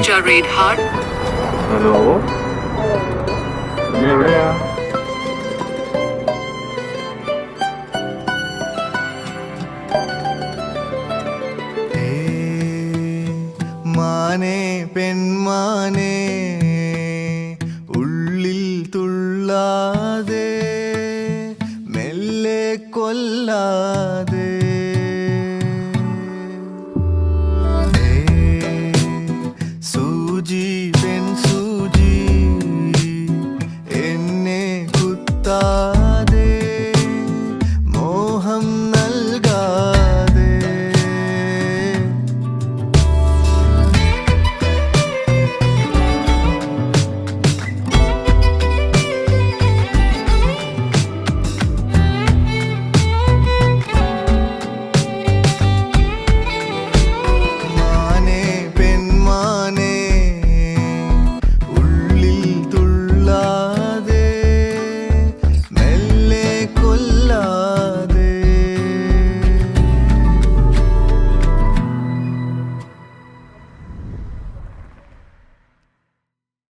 പൂജ raid heart. Hello, എവിടെയാ? മാനേ പെൺമാനേ ഉള്ളിൽ തുള്ളാതെ മെല്ലെ കൊല്ലാതെ സൂചി പെൺ സൂചി എന്നെ കുത്താ